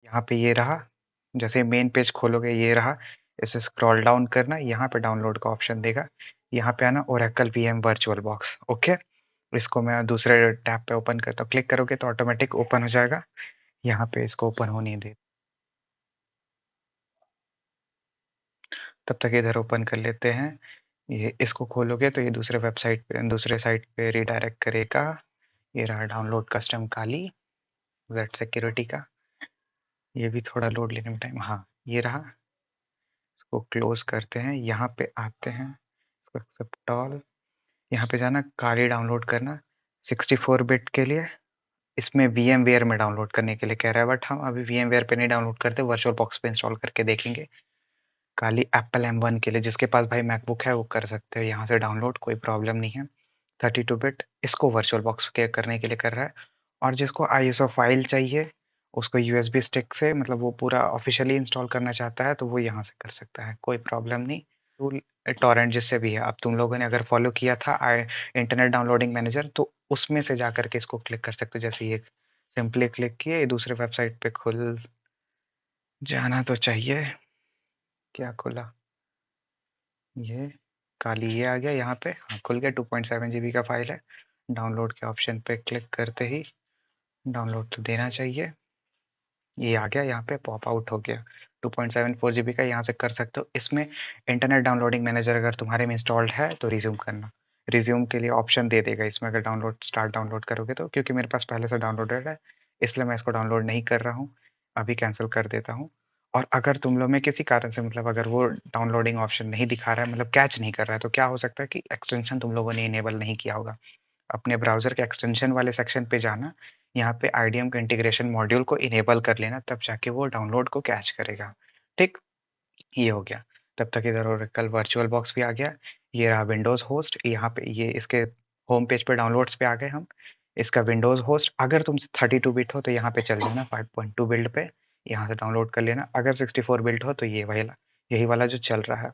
यहाँ पे ये रहा, जैसे मेन पेज खोलोगे ये रहा, इसे स्क्रॉल डाउन करना, यहाँ पे डाउनलोड का ऑप्शन देगा, यहाँ पे आना Oracle VM virtual box. Okay, इसको मैं दूसरे टैब पे ओपन करता हूँ, क्लिक करोगे तो ऑटोमेटिक ओपन हो जाएगा। यहाँ पे इसको ओपन होने दे, तब तक इधर ओपन कर लेते हैं। ये इसको खोलोगे तो ये दूसरे वेबसाइट पे, दूसरे साइट पे रिडायरेक्ट करेगा। ये रहा डाउनलोड कस्टम काली वेट सिक्योरिटी का, ये भी थोड़ा लोड लेने में टाइम, हाँ ये रहा। इसको क्लोज करते हैं, यहाँ पे आते हैं, इसको एक्सेप्ट ऑल, यहाँ पे जाना काली डाउनलोड करना 64 बिट के लिए। इसमें VMware में डाउनलोड करने के लिए कह रहा है, बट हम अभी VMware पे नहीं डाउनलोड करते, वर्चुअल बॉक्स पे इंस्टॉल करके देखेंगे। काली एप्पल M1 के लिए, जिसके पास भाई मैकबुक है वो कर सकते हैं यहाँ से डाउनलोड, कोई प्रॉब्लम नहीं है। 32 बिट इसको वर्चुअल बॉक्स के करने के लिए कर रहा है। और जिसको ISO फाइल चाहिए, उसको USB स्टिक से, मतलब वो पूरा ऑफिशियली इंस्टॉल करना चाहता है तो वो यहाँ से कर सकता है, कोई प्रॉब्लम नहीं। टूल टॉरेंट जिससे भी है, अब तुम लोगों ने अगर फॉलो किया था इंटरनेट डाउनलोडिंग मैनेजर, तो उसमें से जा करके इसको क्लिक कर सकते हो। जैसे ये सिंपली क्लिक किए, दूसरे वेबसाइट पे खुल जाना तो चाहिए। क्या खुला? ये काली ये आ गया यहाँ पे, हाँ खुल गया। 2.7 GB का फाइल है। डाउनलोड के ऑप्शन पे क्लिक करते ही डाउनलोड तो देना चाहिए, ये आ गया यहाँ पे, पॉप आउट हो गया। 2.74 GB का, यहाँ से कर सकते हो। इसमें इंटरनेट डाउनलोडिंग मैनेजर अगर तुम्हारे में इंस्टॉल्ड है तो रिज्यूम करना, रिज्यूम के लिए ऑप्शन दे देगा इसमें अगर डाउनलोड स्टार्ट डाउनलोड करोगे तो। क्योंकि मेरे पास पहले से डाउनलोडेड है, इसलिए मैं इसको डाउनलोड नहीं कर रहा हूँ, अभी कैंसिल कर देता हूँ। और अगर तुम लोग में किसी कारण से, मतलब अगर वो डाउनलोडिंग ऑप्शन नहीं दिखा रहा है, मतलब कैच नहीं कर रहा है, तो क्या हो सकता है कि एक्सटेंशन तुम लोगों ने इनेबल नहीं किया होगा। अपने ब्राउज़र के एक्सटेंशन वाले सेक्शन पे जाना, यहाँ पे IDM का इंटीग्रेशन मॉड्यूल को इनेबल कर लेना, तब जाके वो डाउनलोड को कैच करेगा। ठीक, ये हो गया। तब तक इधर ओरेकल वर्चुअल बॉक्स भी आ गया। ये रहा विंडोज़ होस्ट, यहाँ पे ये इसके होम पेज पे डाउनलोड्स पे आ गए हम। इसका विंडोज़ होस्ट, अगर तुम 32 बिट हो तो यहाँ पे चल जाना 5.2 बिल्ड पे, यहाँ से डाउनलोड कर लेना। अगर 64 बिल्ड हो तो ये वाला, यही वाला जो चल रहा है।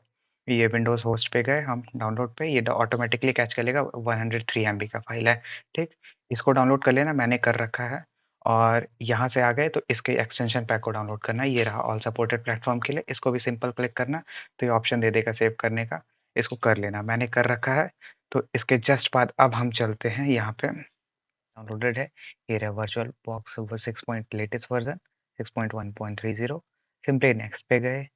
ये विंडोज़ होस्ट पे गए हम डाउनलोड पे, ये ऑटोमेटिकली कैच कर लेगा, 103 MB का फाइल है। ठीक, इसको डाउनलोड कर लेना, मैंने कर रखा है। और यहाँ से आ गए तो इसके एक्सटेंशन पैक को डाउनलोड करना, ये रहा ऑल सपोर्टेड प्लेटफॉर्म के लिए, इसको भी सिंपल क्लिक करना तो ये ऑप्शन दे देगा सेव करने का, इसको कर लेना, मैंने कर रखा है। तो इसके जस्ट बाद अब हम चलते हैं, यहाँ पे डाउनलोडेड है, ये रहा वर्चुअल बॉक्स वो 6 point latest version 6.1.30। Simply next पे गए,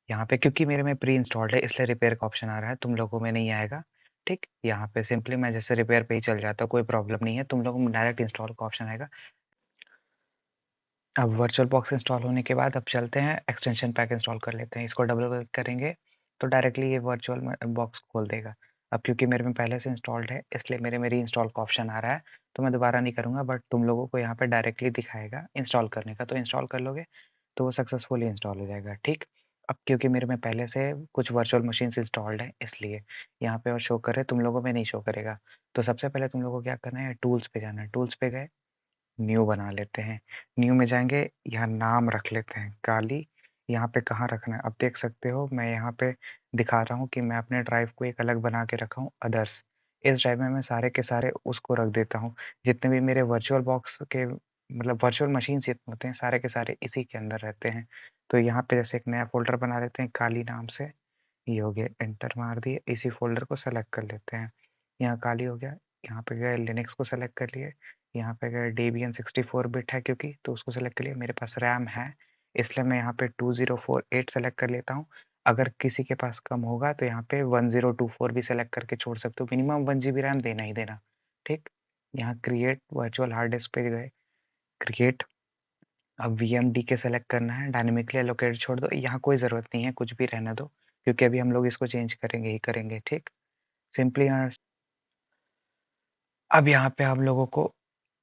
यहाँ पे क्योंकि मेरे में प्री इंस्टॉल्ड है इसलिए रिपेयर का ऑप्शन आ रहा है, तुम लोगों में नहीं आएगा। ठीक, यहाँ पे सिंपली मैं जैसे रिपेयर पे ही चल जाता हूँ, कोई प्रॉब्लम नहीं है, तुम लोगों में डायरेक्ट इंस्टॉल का ऑप्शन आएगा। अब वर्चुअल बॉक्स इंस्टॉल होने के बाद अब चलते हैं एक्सटेंशन पैक इंस्टॉल कर लेते हैं। इसको डबल क्लिक करेंगे तो डायरेक्टली ये वर्चुअल बॉक्स खोल देगा। अब क्योंकि मेरे में पहले से इंस्टॉल्ड है इसलिए मेरे में री-इंस्टॉल का ऑप्शन आ रहा है, तो मैं दोबारा नहीं करूँगा, बट तुम लोगों को यहाँ पे डायरेक्टली दिखाएगा इंस्टॉल करने का, तो इंस्टॉल कर लोगे तो वो सक्सेसफुली इंस्टॉल हो जाएगा। ठीक, अब क्योंकि मेरे में पहले से कुछ वर्चुअल मशीन्स इंस्टॉल्ड है इसलिए यहाँ पे और शो कर रहे, तुम लोगों में नहीं शो करेगा। तो सबसे पहले तुम लोगों को क्या करना है, टूल्स पे जाना है, टूल्स पे गए, न्यू बना लेते हैं। न्यू में जाएँगे, यहाँ नाम रख लेते हैं काली। यहाँ पे कहाँ रखना है, अब देख सकते हो मैं यहाँ पे दिखा रहा हूँ कि मैं अपने ड्राइव को एक अलग बना के रखा हूँ अदर्स। इस ड्राइव में मैं सारे के सारे उसको रख देता हूँ, जितने भी मेरे वर्चुअल बॉक्स के, मतलब वर्चुअल मशीन्स जितने होते हैं सारे के सारे इसी के अंदर रहते हैं। तो यहाँ पे जैसे एक नया फ़ोल्डर बना लेते हैं काली नाम से, ये हो गया, एंटर मार दिए, इसी फ़ोल्डर को सेलेक्ट कर लेते हैं। यहाँ काली हो गया, यहाँ पे गए लिनक्स को सेलेक्ट कर लिए, यहाँ पे गए डेबियन 64 बिट है क्योंकि, तो उसको सेलेक्ट कर लिया, मेरे पास रैम है इसलिए मैं यहाँ पे 2048 सेलेक्ट कर लेता हूँ। अगर किसी के पास कम होगा तो यहाँ पे 1024 भी सेलेक्ट करके छोड़ सकते हो, मिनिमम 1 GB रैम देना ही देना। ठीक, यहाँ क्रिएट वर्चुअल हार्ड डिस्क पे गए, क्रिएट, अब VMDK सेलेक्ट करना है, डायनेमिकली एलोकेटेड छोड़ दो, यहाँ कोई ज़रूरत नहीं है, कुछ भी रहने दो, क्योंकि अभी हम लोग इसको चेंज करेंगे ही करेंगे। ठीक, सिंपली यहाँ, अब यहाँ पे हम लोगों को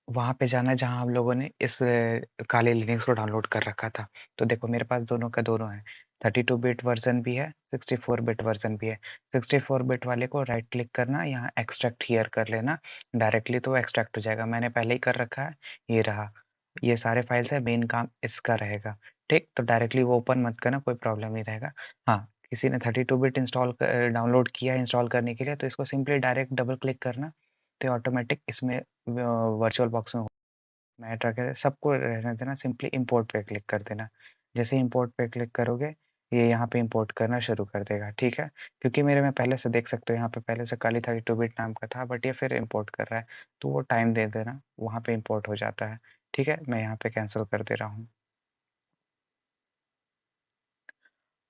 वहाँ पे जाना है जहाँ हम लोगों ने इस काले लिनक्स को डाउनलोड कर रखा था। तो देखो मेरे पास दोनों का दोनों है, 32 बिट वर्जन भी है, 64 बिट वर्जन भी है। 64 बिट वाले को राइट क्लिक करना, यहाँ एक्सट्रैक्ट हियर कर लेना, डायरेक्टली तो एक्सट्रैक्ट हो जाएगा, मैंने पहले ही कर रखा है। ये रहा, ये सारे फाइल्स है, मेन काम इसका रहेगा। ठीक, तो डायरेक्टली वो ओपन मत करना, कोई प्रॉब्लम नहीं रहेगा। हाँ, किसी ने 32 बिट डाउनलोड किया है इंस्टॉल करने के लिए, तो इसको सिंपली डायरेक्ट डबल क्लिक करना, तो ऑटोमेटिक इसमें वर्चुअल बॉक्स में मैं ट्रैकर सबको रहने देना, सिंपली इंपोर्ट पे क्लिक कर देना। जैसे इंपोर्ट पे क्लिक करोगे ये यहाँ पे इंपोर्ट करना शुरू कर देगा, ठीक है। क्योंकि मेरे में पहले से देख सकते हो यहाँ पे पहले से काली 32 बिट नाम का था, बट ये फिर इंपोर्ट कर रहा है, तो वो टाइम दे देना, वहाँ पे इंपोर्ट हो जाता है, ठीक है। मैं यहाँ पे कैंसिल कर दे रहा हूँ।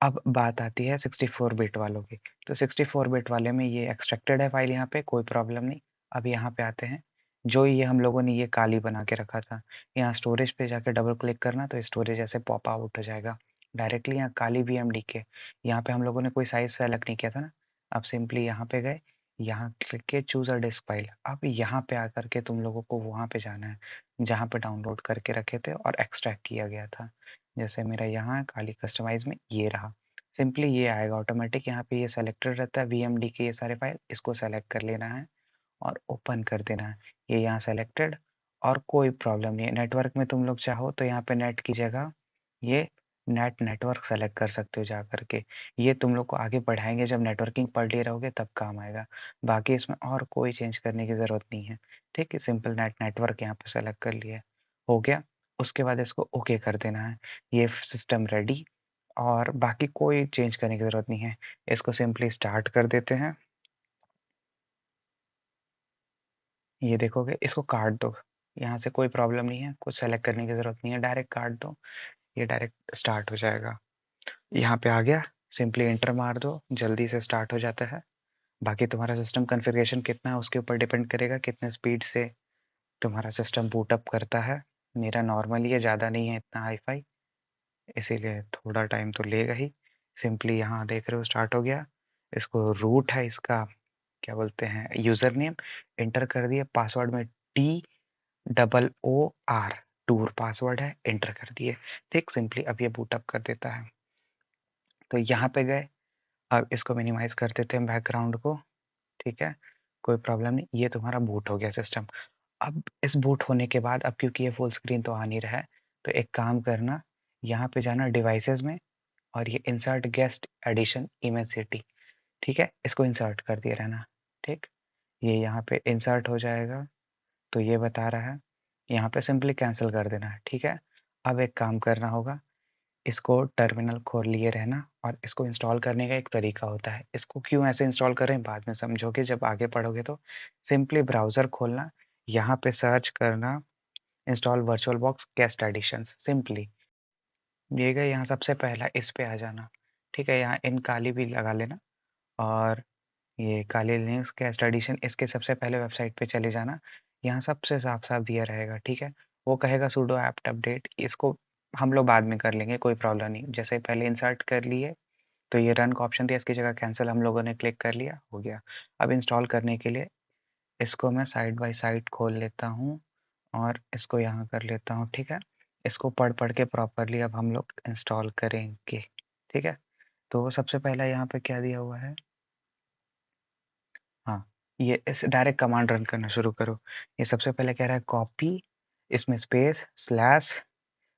अब बात आती है 64 बिट वालों की। तो 64 बिट वाले में ये एक्सट्रैक्टेड है फाइल, यहाँ पे कोई प्रॉब्लम नहीं। अब यहाँ पे आते हैं, जो ये हम लोगों ने ये काली बना के रखा था, यहाँ स्टोरेज पे जाके डबल क्लिक करना तो स्टोरेज ऐसे पॉप आउट हो जाएगा डायरेक्टली। यहाँ काली VMDK, यहाँ पे हम लोगों ने कोई साइज सेलेक्ट नहीं किया था ना। अब सिंपली यहाँ पे गए, यहाँ क्लिक के चूज अ डिस्क फाइल। अब यहाँ पे आकर के तुम लोगों को वहाँ पे जाना है जहाँ पे डाउनलोड करके रखे थे और एक्सट्रैक्ट किया गया था। जैसे मेरा यहाँ काली कस्टमाइज में ये रहा, सिंपली ये आएगा ऑटोमेटिक। यहाँ पे ये सेलेक्टेड रहता है VMD के ये सारे फाइल, इसको सेलेक्ट कर लेना है और ओपन कर देना है। ये यहाँ सेलेक्टेड और कोई प्रॉब्लम नहीं है। नेटवर्क में तुम लोग चाहो तो यहाँ पे नेट की जगह ये नेटवर्क सेलेक्ट कर सकते हो जा करके। ये तुम लोग को आगे बढ़ाएंगे, जब नेटवर्किंग पढ़ लिए रहोगे तब काम आएगा। बाकी इसमें और कोई चेंज करने की ज़रूरत नहीं है, ठीक है। सिंपल नेटवर्क यहाँ पे सेलेक्ट कर लिया, हो गया। उसके बाद इसको ओके कर देना है। ये सिस्टम रेडी, और बाकी कोई चेंज करने की ज़रूरत नहीं है। इसको सिंपली स्टार्ट कर देते हैं। ये देखोगे, इसको काट दो, यहाँ से कोई प्रॉब्लम नहीं है, कुछ सेलेक्ट करने की ज़रूरत नहीं है, डायरेक्ट काट दो, ये डायरेक्ट स्टार्ट हो जाएगा। यहाँ पे आ गया, सिंपली एंटर मार दो, जल्दी से स्टार्ट हो जाता है। बाकी तुम्हारा सिस्टम कॉन्फ़िगरेशन कितना है उसके ऊपर डिपेंड करेगा, कितने स्पीड से तुम्हारा सिस्टम बूट अप करता है। मेरा नॉर्मली है, ज़्यादा नहीं है इतना हाई फाई, इसीलिए थोड़ा टाइम तो लेगा ही। सिंपली यहाँ देख रहे हो स्टार्ट हो गया। इसको रूट है इसका, क्या बोलते हैं, यूज़र नेम एंटर कर दिए, पासवर्ड में TOOR टूर पासवर्ड है, एंटर कर दिए, ठीक। सिंपली अब ये बूट अप कर देता है। तो यहाँ पे गए, अब इसको मिनिमाइज कर देते हैं बैकग्राउंड को, ठीक है। कोई प्रॉब्लम नहीं, ये तुम्हारा बूट हो गया सिस्टम। अब इस बूट होने के बाद, अब क्योंकि ये फुल स्क्रीन तो आ नहीं रहा है, तो एक काम करना, यहाँ पे जाना डिवाइसेस में और ये insert guest addition image CD, ठीक है, इसको इंसर्ट कर दिए रहना, ठीक। ये यहाँ पे इंसर्ट हो जाएगा, तो ये बता रहा है, यहाँ पे सिंपली कैंसिल कर देना है, ठीक है। अब एक काम करना होगा, इसको टर्मिनल खोल लिए रहना, और इसको इंस्टॉल करने का एक तरीका होता है। इसको क्यों ऐसे इंस्टॉल करें बाद में समझोगे जब आगे पढ़ोगे। तो सिंपली ब्राउज़र खोलना, यहाँ पे सर्च करना install virtual box guest additions, simply ये गए, यहाँ सबसे पहला इस पे आ जाना, ठीक है। यहाँ इन काली भी लगा लेना, और ये काली लिनक्स गेस्ट एडिशन, इसके सबसे पहले वेबसाइट पे चले जाना। यहाँ सबसे साफ साफ दिया रहेगा, ठीक है। वो कहेगा sudo apt अपडेट, इसको हम लोग बाद में कर लेंगे, कोई प्रॉब्लम नहीं। जैसे पहले इंसर्ट कर लिए, तो ये रन का ऑप्शन दिया, इसकी जगह कैंसिल हम लोगों ने क्लिक कर लिया, हो गया। अब इंस्टॉल करने के लिए इसको मैं साइड बाय साइड खोल लेता हूँ और इसको यहाँ कर लेता हूँ, ठीक है। इसको पढ़ पढ़ के प्रॉपरली अब हम लोग इंस्टॉल करेंगे, ठीक है। तो सबसे पहला यहाँ पे क्या दिया हुआ है, हाँ, ये इस डायरेक्ट कमांड रन करना शुरू करो। ये सबसे पहले कह रहा है कॉपी, इसमें स्पेस स्लैश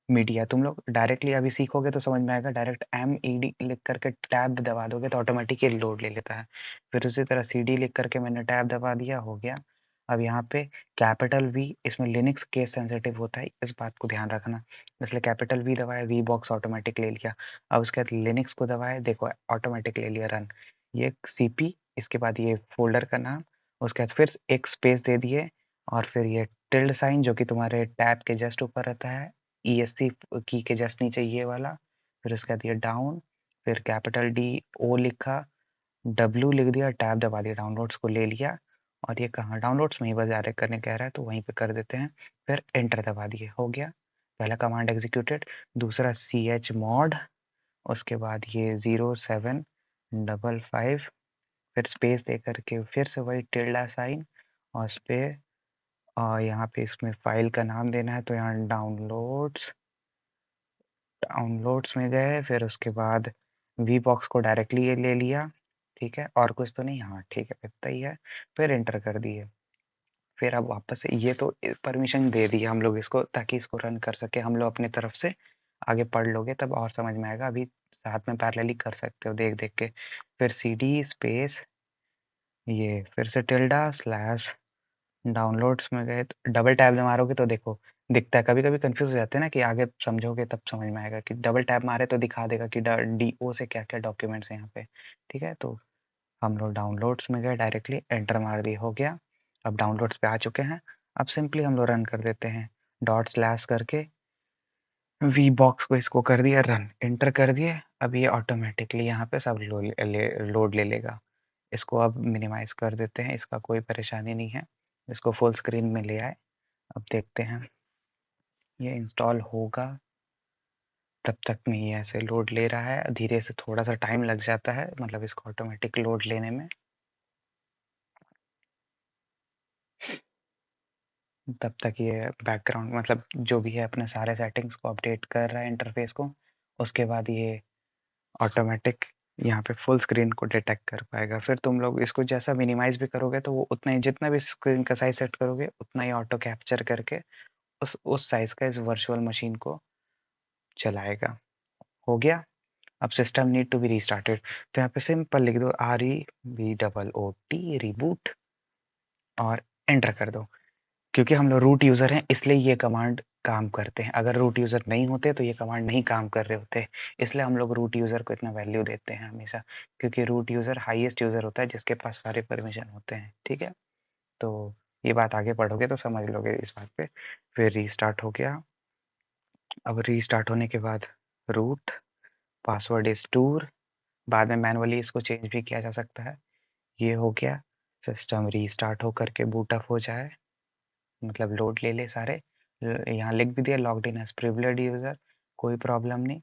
मीडिया। तुम लोग डायरेक्टली अभी सीखोगे तो समझ में आएगा, डायरेक्ट MED लिख करके टैब दबा दोगे तो ऑटोमेटिक ये लोड ले लेता है। फिर उसी तरह CD लिख करके मैंने टैब दबा दिया, हो गया। अब यहाँ पे कैपिटल V, इसमें लिनक्स केस सेंसिटिव होता है, इस बात को ध्यान रखना, इसलिए कैपिटल V दबाया, V बॉक्स ऑटोमेटिक ले लिया। अब उसके बाद लिनक्स को दबाया, देखो ऑटोमेटिक ले लिया रन। ये CP, इसके बाद ये फोल्डर का नाम, उसके बाद फिर एक स्पेस दे दिए, और फिर ये टिल्ड साइन जो कि तुम्हारे टैब के जस्ट ऊपर रहता है, ESC की के जस्ट नीचे ये वाला, फिर उसके बाद ये डाउन, फिर कैपिटल DO लिखा, W लिख दिया, टैब दबा दिया, डाउनलोड्स को ले लिया। और ये कहाँ, डाउनलोड्स में ही बस डायरेक्ट करने कह रहा है तो वहीं पे कर देते हैं, फिर एंटर दबा दिए, हो गया। पहला कमांड एग्जीक्यूटेड। दूसरा chmod, उसके बाद ये 0755, फिर स्पेस दे करके फिर से वही टिल्डा साइन, और उस पे यहाँ पे इसमें फाइल का नाम देना है, तो यहाँ डाउनलोड्स, डाउनलोड्स में गए, फिर उसके बाद वी बॉक्स को डायरेक्टली ये ले लिया, ठीक है। और कुछ तो नहीं, हाँ ठीक है, इतना ही है। फिर एंटर कर दिए। फिर अब वापस से ये तो परमिशन दे दिया हम लोग इसको, ताकि इसको रन कर सके हम लोग अपनी तरफ से। आगे पढ़ लोगे तब और समझ में आएगा, अभी साथ में पैरेलली कर सकते हो देख देख के। फिर CD स्पेस, ये फिर से टिल्डा स्लैश, डाउनलोड्स में गए तो डबल टैब में मारोगे तो देखो दिखता है। कभी-कभी कन्फ्यूज़ हो जाते हैं ना कि आगे समझोगे तब समझ में आएगा कि डबल टैप मारे तो दिखा देगा कि ड डीओ से क्या-क्या डॉक्यूमेंट्स हैं यहाँ पे, ठीक है? तो हम लोग डाउनलोड्स में गए डायरेक्टली एंटर मार दिए, हो गया। अब डाउनलोड्स पे आ चुके हैं। अब सिंपली हम लोग रन कर देते हैं, डॉट स्लैश करके वी बॉक्स को इसको कर दिया रन, एंटर कर दिए। अब ये ऑटोमेटिकली यहाँ पे सब लोड ले लेगा। इसको अब मिनिमाइज़ कर देते हैं, इसका कोई परेशानी नहीं है। इसको फुल स्क्रीन में ले आए। अब देखते हैं, ये इंस्टॉल होगा, तब तक में ये ऐसे लोड ले रहा है। धीरे से थोड़ा-सा टाइम लग जाता है, मतलब इसको ऑटोमेटिक लोड लेने में। तब तक ये बैकग्राउंड मतलब जो भी है अपने सारे सेटिंग्स को अपडेट कर रहा है इंटरफ़ेस को। उसके बाद ये ऑटोमेटिक यहाँ पे फुल स्क्रीन को डिटेक्ट कर पाएगा। फिर तुम लोग इसको जैसा मिनिमाइज़ भी करोगे तो वो उतना ही, जितना भी स्क्रीन का साइज़ सेट करोगे उतना ही ऑटो कैप्चर करके उस साइज़ का इस वर्चुअल मशीन को चलाएगा। हो गया? अब system need to be restarted, तो यहाँ पे सिंपल लिख दो REBOOT रिबूट और एंटर कर दो। क्योंकि हम लोग रूट यूज़र हैं इसलिए ये कमांड काम करते हैं। अगर रूट यूज़र नहीं होते तो ये कमांड नहीं काम कर रहे होते। इसलिए हम लोग रूट यूज़र को इतना वैल्यू देते हैं हमेशा, क्योंकि रूट यूज़र हाईएस्ट यूज़र होता है जिसके पास सारे परमिशन होते हैं, ठीक है? तो ये बात आगे पढ़ोगे तो समझ लोगे इस बात पे। फिर रीस्टार्ट हो गया। अब रीस्टार्ट होने के बाद रूट पासवर्ड इज़ टूर, बाद में मैनुअली इसको चेंज भी किया जा सकता है। ये हो गया, सिस्टम रीस्टार्ट होकर के बूट अप हो जाए, मतलब लोड ले ले सारे। यहाँ लिख भी दिया logged in as privileged user, कोई प्रॉब्लम नहीं।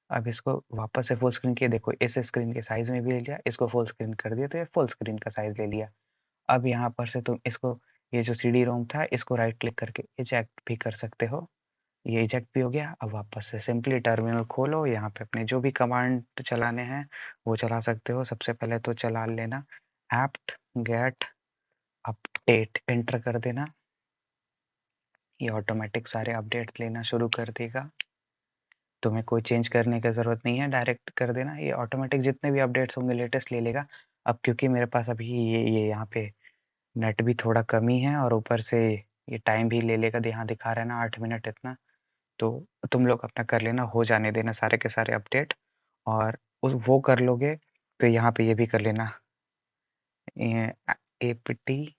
अब इसको वापस से फुल स्क्रीन किया, देखो इस स्क्रीन के साइज़ में भी ले लिया, इसको फुल स्क्रीन कर दिया तो ये फुल स्क्रीन का साइज़ ले लिया। अब यहाँ पर से तुम इसको, ये जो सीडी रोम था इसको राइट क्लिक करके इजेक्ट भी कर सकते हो। ये इजेक्ट भी हो गया। अब वापस से सिंपली टर्मिनल खोलो, यहाँ पे अपने जो भी कमांड चलाने हैं वो चला सकते हो। सबसे पहले तो चला लेना apt get अपडेट, एंटर कर देना। ये ऑटोमेटिक सारे अपडेट्स लेना शुरू कर देगा। तुम्हें कोई चेंज करने की ज़रूरत नहीं है, डायरेक्ट कर देना। ये ऑटोमेटिक जितने भी अपडेट्स होंगे लेटेस्ट ले लेगा। अब क्योंकि मेरे पास अभी ये यहाँ पे नेट भी थोड़ा कम ही है और ऊपर से ये टाइम भी ले लेगा, यहाँ दिखा रहा है ना 8 मिनट इतना, तो तुम लोग अपना कर लेना, हो जाने देना सारे के सारे अपडेट। और उस वो कर लोगे तो यहाँ पे ये भी कर लेना, एपीटी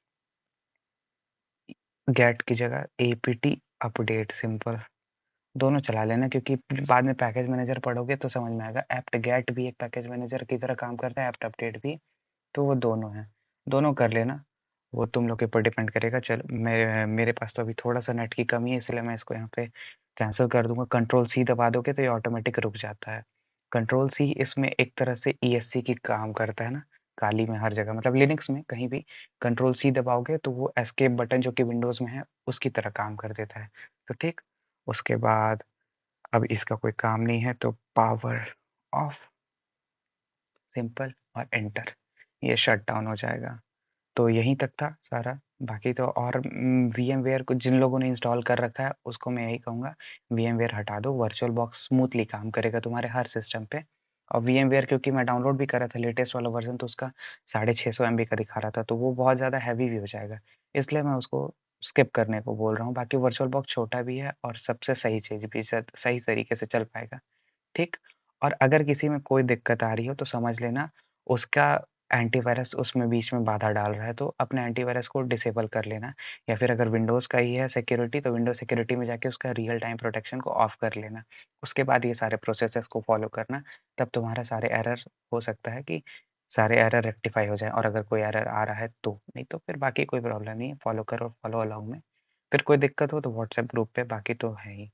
गेट की जगह एपीटी अपडेट सिंपल दोनों चला लेना, क्योंकि बाद में पैकेज मैनेजर पढ़ोगे तो समझ में आएगा। एप्ट गेट भी एक पैकेज मैनेजर की तरह काम करता है, एप्ट अपडेट भी, तो वो दोनों हैं, दोनों कर लेना। वो तुम लोग के ऊपर डिपेंड करेगा। चलो मेरे पास तो अभी थोड़ा सा नेट की कमी है इसलिए मैं इसको यहाँ पे कैंसिल कर दूंगा। कंट्रोल सी दबा दोगे तो ये ऑटोमेटिक रुक जाता है। कंट्रोल सी इसमें एक तरह से ईएससी की काम करता है ना, काली में हर जगह, मतलब लिनक्स में कहीं भी कंट्रोल सी दबाओगे तो वो एस्केप बटन जो कि विंडोज़ में है उसकी तरह काम कर देता है। तो ठीक, उसके बाद अब इसका कोई काम नहीं है तो पावर ऑफ, सिंपल और एंटर, ये शट डाउन हो जाएगा। तो यहीं तक था सारा। बाकी तो और वीएमवेयर को जिन लोगों ने इंस्टॉल कर रखा है उसको मैं यही कहूँगा, वीएमवेयर हटा दो, वर्चुअल बॉक्स स्मूथली काम करेगा तुम्हारे हर सिस्टम पे। और वीएमवेयर क्योंकि मैं डाउनलोड भी कर रहा था लेटेस्ट वाला वर्जन, तो उसका 650 एमबी का दिखा रहा था, तो वो बहुत ज़्यादा हैवी भी हो जाएगा, इसलिए मैं उसको स्किप करने को बोल रहा हूँ। बाकी वर्चुअल बॉक्स छोटा भी है और सबसे सही चीज़ भी, सही तरीके से चल पाएगा, ठीक। और अगर किसी में कोई दिक्कत आ रही हो तो समझ लेना उसका एंटीवायरस उसमें बीच में बाधा डाल रहा है, तो अपने एंटीवायरस को डिसेबल कर लेना। या फिर अगर विंडोज़ का ही है सिक्योरिटी तो विंडोज़ सिक्योरिटी में जाके उसका रियल टाइम प्रोटेक्शन को ऑफ कर लेना। उसके बाद ये सारे प्रोसेसेस को फॉलो करना, तब तुम्हारा सारे एरर, हो सकता है कि सारे एरर रेक्टिफाई हो जाए। और अगर कोई एरर आ रहा है तो, नहीं तो फिर बाकी कोई प्रॉब्लम नहीं है, फॉलो करो, फॉलो अलोंग में। फिर कोई दिक्कत हो तो व्हाट्सएप ग्रुप पे, बाकी तो है ही।